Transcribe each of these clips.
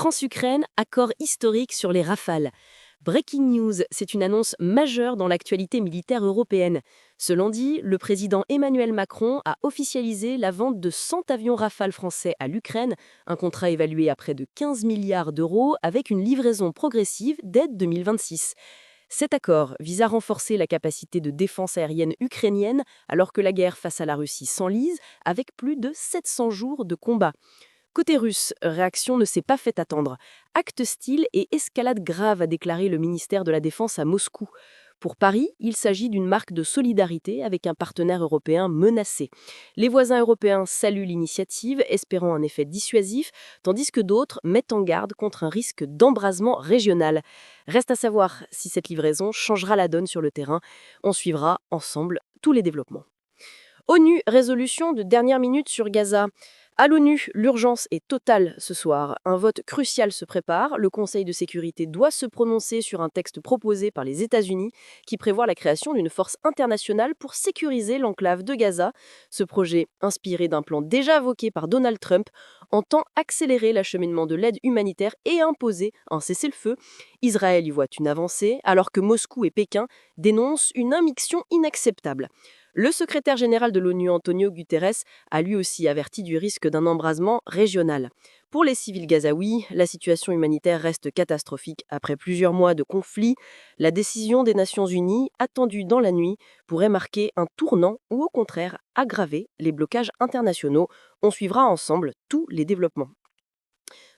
France-Ukraine, accord historique sur les Rafales. Breaking news, c'est une annonce majeure dans l'actualité militaire européenne. Ce lundi, le président Emmanuel Macron a officialisé la vente de 100 avions Rafale français à l'Ukraine, un contrat évalué à près de 15 milliards d'euros avec une livraison progressive dès 2026. Cet accord vise à renforcer la capacité de défense aérienne ukrainienne alors que la guerre face à la Russie s'enlise avec plus de 700 jours de combat. Côté russe, réaction ne s'est pas fait attendre. Acte hostile et escalade grave, a déclaré le ministère de la Défense à Moscou. Pour Paris, il s'agit d'une marque de solidarité avec un partenaire européen menacé. Les voisins européens saluent l'initiative, espérant un effet dissuasif, tandis que d'autres mettent en garde contre un risque d'embrasement régional. Reste à savoir si cette livraison changera la donne sur le terrain. On suivra ensemble tous les développements. ONU, résolution de dernière minute sur Gaza. À l'ONU, l'urgence est totale ce soir. Un vote crucial se prépare. Le Conseil de sécurité doit se prononcer sur un texte proposé par les États-Unis qui prévoit la création d'une force internationale pour sécuriser l'enclave de Gaza. Ce projet, inspiré d'un plan déjà évoqué par Donald Trump, entend accélérer l'acheminement de l'aide humanitaire et imposer un cessez-le-feu. Israël y voit une avancée, alors que Moscou et Pékin dénoncent une immixtion inacceptable. Le secrétaire général de l'ONU, Antonio Guterres, a lui aussi averti du risque d'un embrasement régional. Pour les civils gazaouis, la situation humanitaire reste catastrophique. Après plusieurs mois de conflit, la décision des Nations Unies, attendue dans la nuit, pourrait marquer un tournant ou au contraire aggraver les blocages internationaux. On suivra ensemble tous les développements.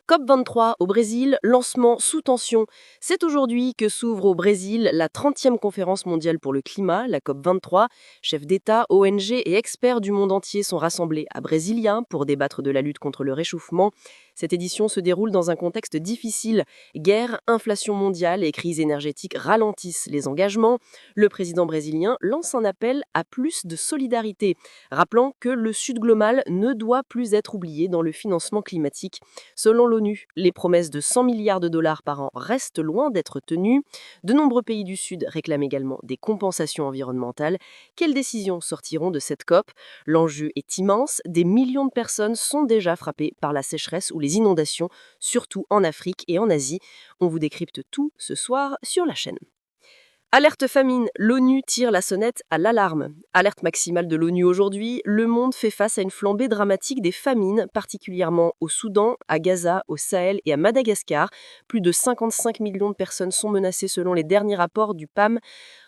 COP23 au Brésil, lancement sous tension. C'est aujourd'hui que s'ouvre au Brésil la 30e conférence mondiale pour le climat, la COP23. Chefs d'État, ONG et experts du monde entier sont rassemblés à Brasilia pour débattre de la lutte contre le réchauffement. Cette édition se déroule dans un contexte difficile. Guerre, inflation mondiale et crise énergétique ralentissent les engagements. Le président brésilien lance un appel à plus de solidarité, rappelant que le Sud global ne doit plus être oublié dans le financement climatique. Selon l'ONU, les promesses de 100 milliards de dollars par an restent loin d'être tenues. De nombreux pays du Sud réclament également des compensations environnementales. Quelles décisions sortiront de cette COP? L'enjeu est immense. Des millions de personnes sont déjà frappées par la sécheresse ou les inondations, surtout en Afrique et en Asie. On vous décrypte tout ce soir sur la chaîne. Alerte famine, l'ONU tire la sonnette à l'alarme. Alerte maximale de l'ONU aujourd'hui, le monde fait face à une flambée dramatique des famines, particulièrement au Soudan, à Gaza, au Sahel et à Madagascar. Plus de 55 millions de personnes sont menacées selon les derniers rapports du PAM.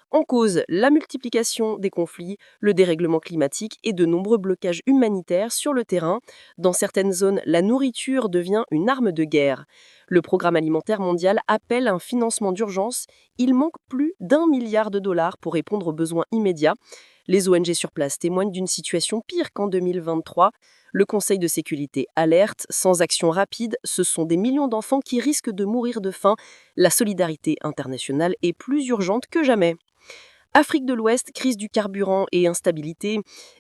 En cause, la multiplication des conflits, le dérèglement climatique et de nombreux blocages humanitaires sur le terrain. Dans certaines zones, la nourriture devient une arme de guerre. Le Programme alimentaire mondial appelle un financement d'urgence. Il manque plus d'1 milliard de dollars pour répondre aux besoins immédiats. Les ONG sur place témoignent d'une situation pire qu'en 2023. Le Conseil de sécurité alerte, sans action rapide, ce sont des millions d'enfants qui risquent de mourir de faim. La solidarité internationale est plus urgente que jamais. Afrique de l'Ouest, crise du carburant et instabilité.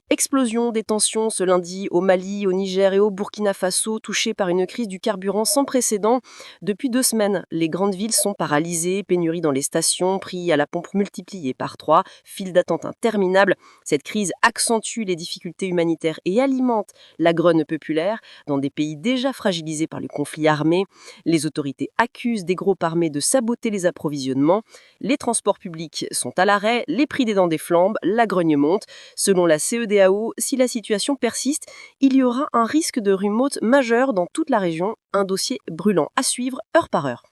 Explosion des tensions ce lundi au Mali, au Niger et au Burkina Faso, touchés par une crise du carburant sans précédent. Depuis 2 semaines, les grandes villes sont paralysées, pénurie dans les stations, prix à la pompe multipliés par 3, files d'attente interminables. Cette crise accentue les difficultés humanitaires et alimente la grogne populaire dans des pays déjà fragilisés par les conflits armés. Les autorités accusent des groupes armés de saboter les approvisionnements. Les transports publics sont à l'arrêt, les prix des denrées flambent, la grogne monte. Selon la CEDEAO, si la situation persiste, il y aura un risque de rue majeur dans toute la région, un dossier brûlant à suivre heure par heure.